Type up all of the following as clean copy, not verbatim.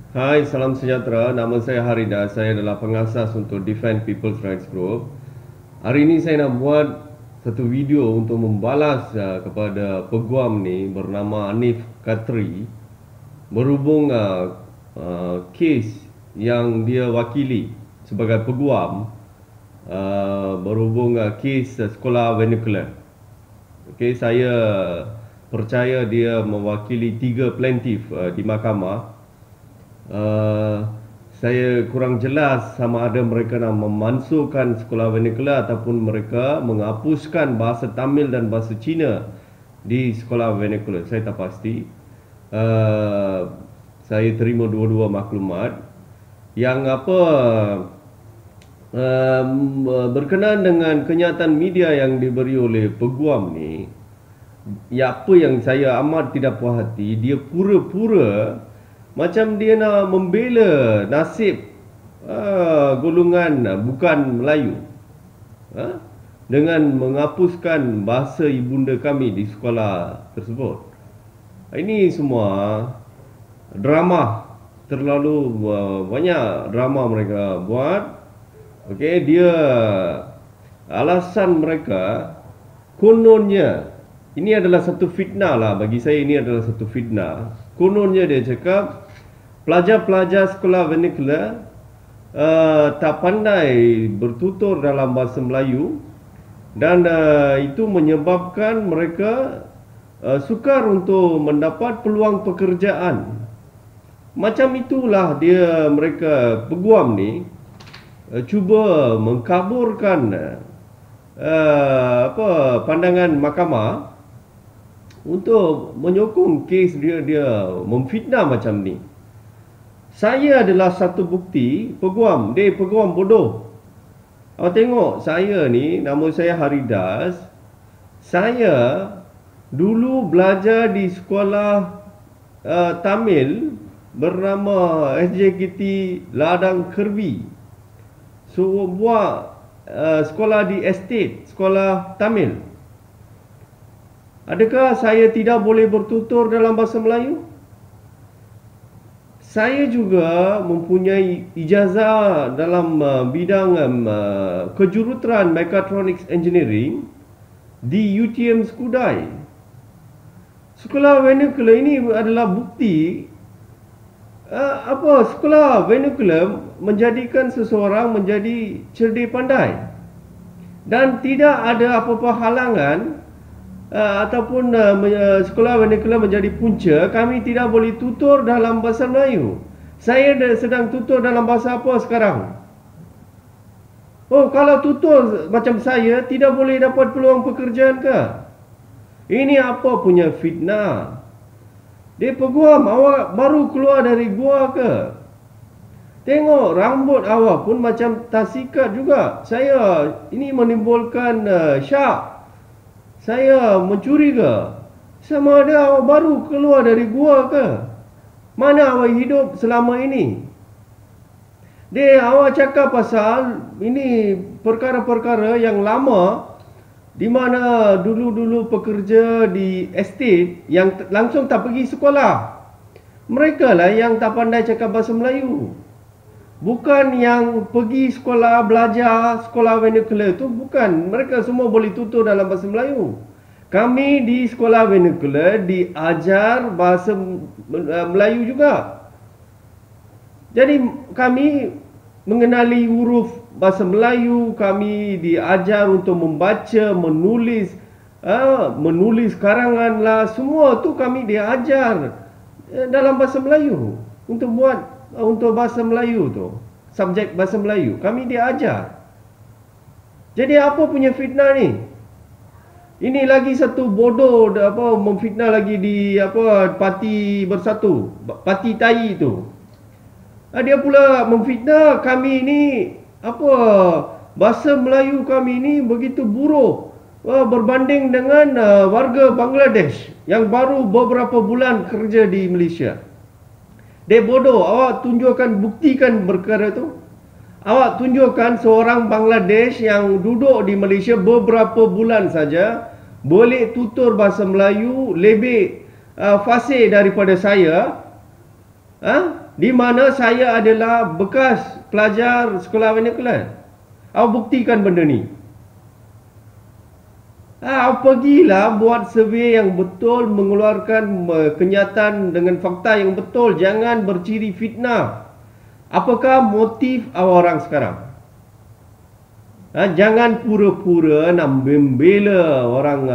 Hai, salam sejahtera. Nama saya Harida. Saya adalah pengasas untuk Defend People's Rights Group. Hari ini saya nak buat satu video untuk membalas kepada peguam ni bernama Hanif Katri berhubung kes yang dia wakili sebagai peguam berhubung kes sekolah vernacular. Okey, saya percaya dia mewakili 3 plaintiff di mahkamah. Saya kurang jelas sama ada mereka nak memansuhkan sekolah vernacular ataupun mereka menghapuskan bahasa Tamil dan bahasa Cina di sekolah vernacular. Saya tak pasti. Saya terima dua-dua maklumat yang berkenaan dengan kenyataan media yang diberi oleh peguam ni. Apa yang saya amat tidak puas hati, dia pura-pura macam dia nak membela nasib golongan bukan Melayu dengan menghapuskan bahasa ibunda kami di sekolah tersebut. Ini semua drama, terlalu banyak drama mereka buat. Okey, dia alasan mereka kononnya ini adalah satu fitnah lah. Bagi saya ini adalah satu fitnah. Kononnya dia cakap pelajar-pelajar sekolah vernacular tak pandai bertutur dalam bahasa Melayu dan itu menyebabkan mereka sukar untuk mendapat peluang pekerjaan. Macam itulah mereka peguam ni cuba mengkaburkan pandangan mahkamah untuk menyokong kes dia memfitnah macam ni. Saya adalah satu bukti peguam. Dia peguam bodoh. Awak tengok saya ni, nama saya Haridas. Saya dulu belajar di sekolah Tamil bernama SJKT Ladang Kerbi. Sebuah sekolah di estate, sekolah Tamil. Adakah saya tidak boleh bertutur dalam bahasa Melayu? Saya juga mempunyai ijazah dalam bidang kejuruteraan Mechatronics Engineering di UTM Skudai. Sekolah vernacular ini adalah bukti sekolah vernacular menjadikan seseorang menjadi cerdik pandai dan tidak ada apa-apa halangan ataupun sekolah vernacular menjadi punca. Kami tidak boleh tutur dalam bahasa Melayu. Saya sedang tutur dalam bahasa apa sekarang? Oh, kalau tutur macam saya tidak boleh dapat peluang pekerjaan ke? Ini apa punya fitnah? Dia peguam, awak baru keluar dari gua ke? Tengok rambut awak pun macam tas ikat juga. Saya ini menimbulkan syak. Saya mencuri ke? Sama ada awak baru keluar dari gua ke? Mana awak hidup selama ini? Awak cakap pasal ini perkara-perkara yang lama, di mana dulu-dulu pekerja di estate yang langsung tak pergi sekolah. Mereka lah yang tak pandai cakap bahasa Melayu. Bukan yang pergi sekolah belajar, sekolah vernacular tu bukan. Mereka semua boleh tutur dalam bahasa Melayu. Kami di sekolah vernacular diajar bahasa Melayu juga. Jadi kami mengenali huruf bahasa Melayu, kami diajar untuk membaca, menulis karangan lah, semua tu kami diajar dalam bahasa Melayu untuk bahasa Melayu tu, subjek bahasa Melayu kami diajar. Jadi apa punya fitnah ni? Ini lagi satu bodoh memfitnah lagi di Parti Bersatu, Parti Tai tu. Dia pula memfitnah kami ni bahasa Melayu kami ni begitu buruk berbanding dengan warga Bangladesh yang baru beberapa bulan kerja di Malaysia. Dia bodoh. Awak tunjukkan, buktikan perkara tu. Awak tunjukkan seorang Bangladesh yang duduk di Malaysia beberapa bulan saja boleh tutur bahasa Melayu lebih fasih daripada saya. di mana saya adalah bekas pelajar sekolah vernacular. Awak buktikan benda ni. Pergilah buat survey yang betul, mengeluarkan kenyataan dengan fakta yang betul. Jangan berciri fitnah. Apakah motif orang sekarang? Jangan pura-pura nak membela orang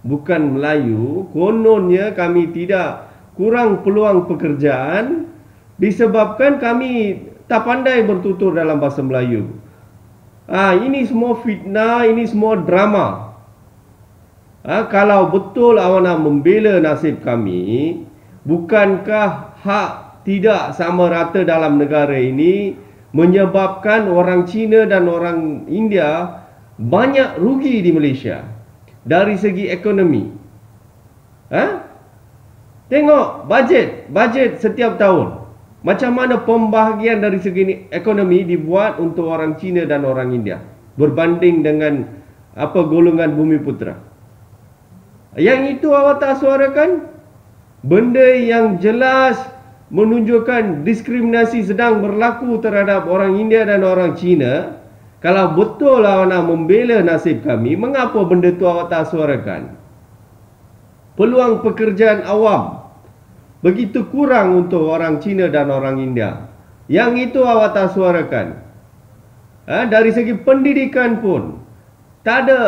bukan Melayu. Kononnya kami tidak kurang peluang pekerjaan disebabkan kami tak pandai bertutur dalam bahasa Melayu. Ini semua fitnah, ini semua drama. Kalau betul awak nak membela nasib kami, bukankah hak tidak sama rata dalam negara ini menyebabkan orang Cina dan orang India banyak rugi di Malaysia dari segi ekonomi? Tengok bajet setiap tahun. Macam mana pembahagian dari segi ekonomi dibuat untuk orang Cina dan orang India berbanding dengan golongan Bumiputera. Yang itu awak tak suarakan? Benda yang jelas menunjukkan diskriminasi sedang berlaku terhadap orang India dan orang Cina. Kalau betul awak nak membela nasib kami, mengapa benda tu awak tak suarakan? Peluang pekerjaan awam begitu kurang untuk orang Cina dan orang India. Yang itu awak tak suarakan. Dari segi pendidikan pun tak ada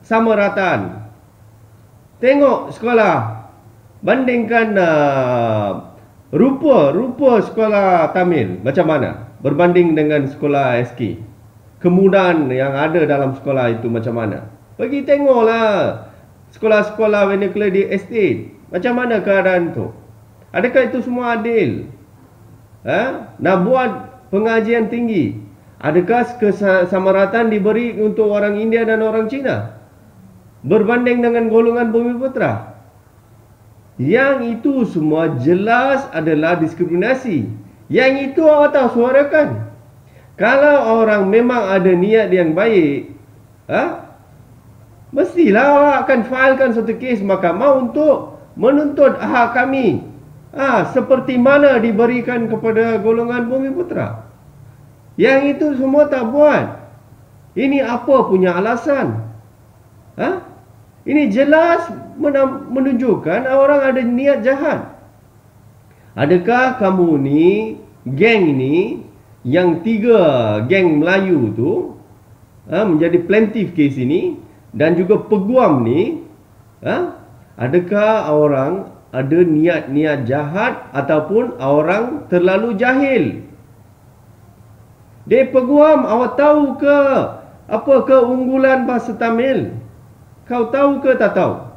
samarataan. Tengok sekolah, bandingkan rupa sekolah Tamil macam mana berbanding dengan sekolah SK. Kemudahan yang ada dalam sekolah itu macam mana? Pergi tengoklah sekolah-sekolah vernacular di estate. Macam mana keadaan tu? Adakah itu semua adil? Nak buat pengajian tinggi, adakah kesamarataan diberi untuk orang India dan orang Cina berbanding dengan golongan Bumiputera? Yang itu semua jelas adalah diskriminasi. Yang itu awak tak suarakan. Kalau orang memang ada niat yang baik, mestilah awak akan filekan satu kes mahkamah untuk menuntut hak kami. Seperti mana diberikan kepada golongan Bumiputera. Yang itu semua tak buat. Ini apa punya alasan? Ini jelas menunjukkan orang ada niat jahat. Adakah kamu ni, geng ini, yang 3 geng Melayu tu menjadi plaintiff kes ini dan juga peguam ni, adakah orang ada niat-niat jahat ataupun orang terlalu jahil? Dia peguam, awak tahu ke apa keunggulan bahasa Tamil? Kau tahu ke tak tahu?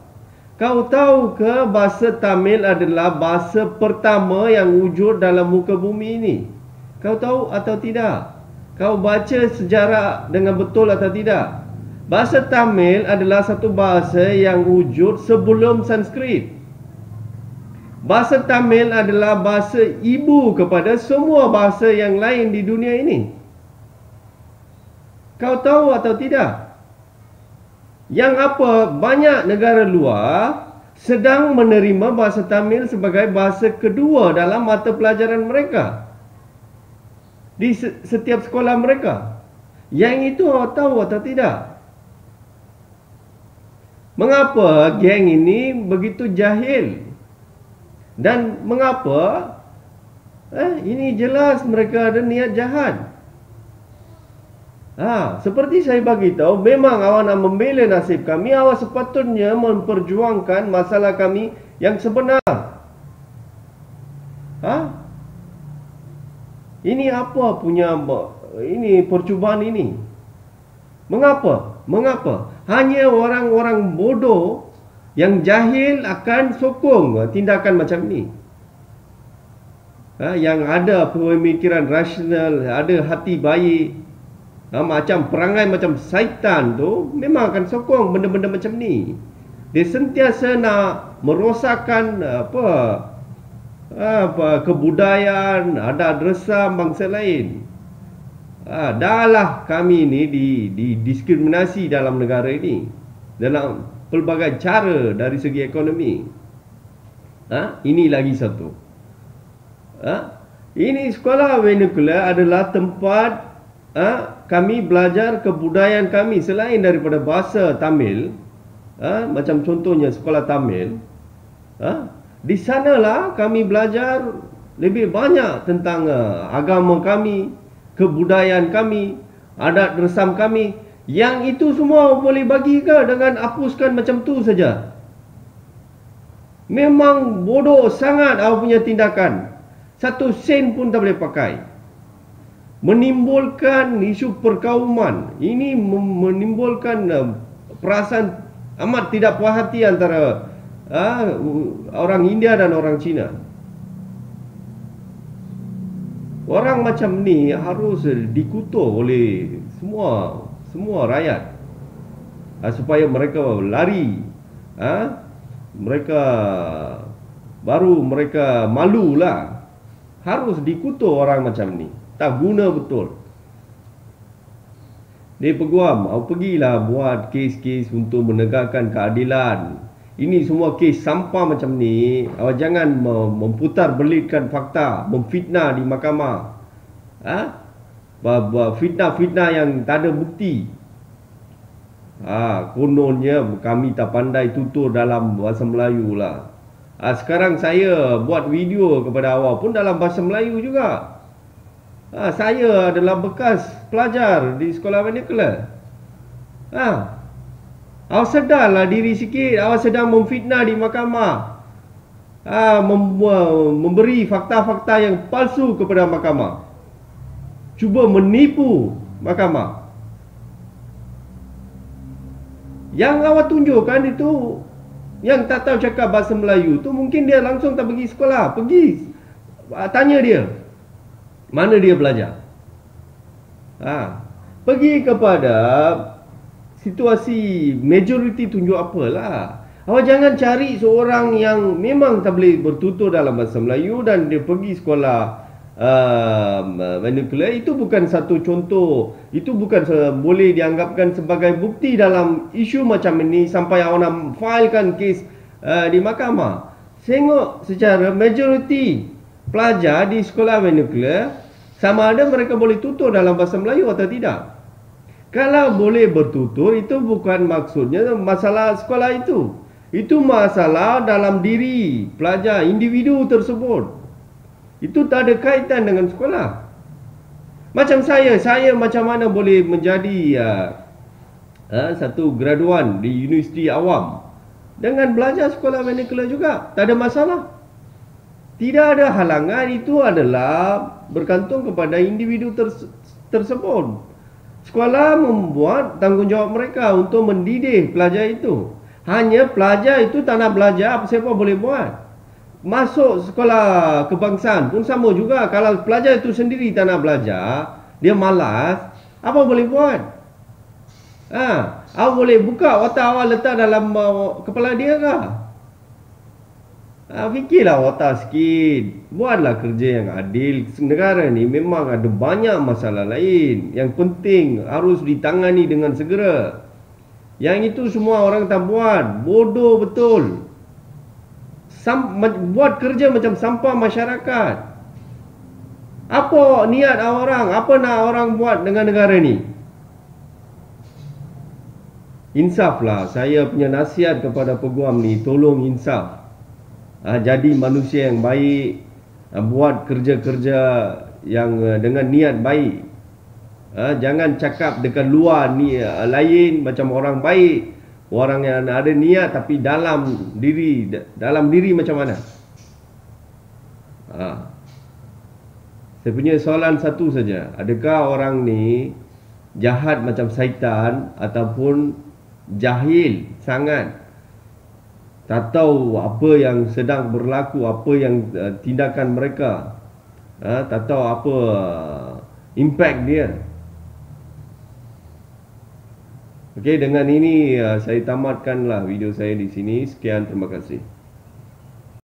Kau tahu ke bahasa Tamil adalah bahasa pertama yang wujud dalam muka bumi ini? Kau tahu atau tidak? Kau baca sejarah dengan betul atau tidak? Bahasa Tamil adalah satu bahasa yang wujud sebelum Sanskrit. Bahasa Tamil adalah bahasa ibu kepada semua bahasa yang lain di dunia ini. Kau tahu atau tidak? Yang apa banyak negara luar sedang menerima bahasa Tamil sebagai bahasa kedua dalam mata pelajaran mereka di setiap sekolah mereka. Yang itu awak tahu atau tidak? Mengapa geng ini begitu jahil? Dan mengapa ini jelas mereka ada niat jahat. Seperti saya bagi tahu, memang awak nak membela nasib kami, awak sepatutnya memperjuangkan masalah kami yang sebenar. Ini apa punya ini percubaan ini? Mengapa? Hanya orang-orang bodoh yang jahil akan sokong tindakan macam ni. Yang ada pemikiran rasional, ada hati baik, macam perangai macam syaitan tu, memang akan sokong benda-benda macam ni. Dia sentiasa nak merosakkan kebudayaan, adat resam bangsa lain. Dahlah kami ni didiskriminasi dalam negara ini dalam pelbagai cara dari segi ekonomi. Ini lagi satu. Ini sekolah vernacular adalah tempat kami belajar kebudayaan kami selain daripada bahasa Tamil. Macam contohnya sekolah Tamil. Di sanalah kami belajar lebih banyak tentang agama kami, kebudayaan kami, adat resam kami. Yang itu semua boleh bagi ke dengan hapuskan macam tu saja? Memang bodoh sangat awak punya tindakan. Satu sen pun tak boleh pakai. Menimbulkan isu perkauman. Ini menimbulkan perasaan amat tidak puas hati antara orang India dan orang Cina. Orang macam ni harus dikutuk oleh semua rakyat, supaya mereka lari. Mereka malulah. Harus dikutuk orang macam ni. Tak guna betul. Dia peguam, awak pergilah buat kes-kes untuk menegakkan keadilan. Ini semua kes sampah macam ni. Awak jangan memputar belitkan fakta, memfitnah di mahkamah. Fitnah-fitnah yang tak ada bukti. Kononnya kami tak pandai tutur dalam bahasa Melayu lah. Sekarang saya buat video kepada awak pun dalam bahasa Melayu juga. Saya adalah bekas pelajar di sekolah vernacular. Awak sedarlah diri sikit. Awak sedang memfitnah di mahkamah. Memberi fakta-fakta yang palsu kepada mahkamah. Cuba menipu mahkamah. Yang awak tunjukkan itu, yang tak tahu cakap bahasa Melayu tu, mungkin dia langsung tak pergi sekolah. Pergi tanya dia mana dia belajar. Pergi kepada situasi majoriti tunjuk apalah. Awak jangan cari seorang yang memang tak boleh bertutur dalam bahasa Melayu dan dia pergi sekolah vernacular. Itu bukan satu contoh. Itu bukan boleh dianggapkan sebagai bukti dalam isu macam ini sampai awak nak filekan kes di mahkamah. Tengok secara majoriti pelajar di sekolah vernacular, sama ada mereka boleh tutur dalam bahasa Melayu atau tidak. Kalau boleh bertutur, itu bukan maksudnya masalah sekolah itu. Itu masalah dalam diri pelajar, individu tersebut. Itu tak ada kaitan dengan sekolah. Macam saya macam mana boleh menjadi satu graduan di universiti awam dengan belajar sekolah vernacular juga? Tak ada masalah. Tidak ada halangan. Itu adalah bergantung kepada individu tersebut. Sekolah membuat tanggungjawab mereka untuk mendidik pelajar itu. Hanya pelajar itu tak nak belajar, siapa boleh buat? Masuk sekolah kebangsaan pun sama juga. Kalau pelajar itu sendiri tak nak belajar, dia malas, apa boleh buat? Awak boleh buka otak awak letak dalam kepala dia ke? Fikirlah otak sikit. Buatlah kerja yang adil. Negara ni memang ada banyak masalah lain. Yang penting harus ditangani dengan segera. Yang itu semua orang tak buat. Bodoh betul. Buat kerja macam sampah masyarakat. Apa niat orang? Apa nak orang buat dengan negara ni? Insaflah. Saya punya nasihat kepada peguam ni, tolong insaf. Jadi manusia yang baik. Buat kerja-kerja yang dengan niat baik. Jangan cakap dekat luar ni lain macam orang baik. Orang yang ada niat tapi dalam diri macam mana? Saya punya soalan satu saja. Adakah orang ni jahat macam syaitan ataupun jahil sangat? Tak tahu apa yang sedang berlaku, apa yang tindakan mereka. Tak tahu apa impact dia. Okey, dengan ini saya tamatkanlah video saya di sini. Sekian, terima kasih.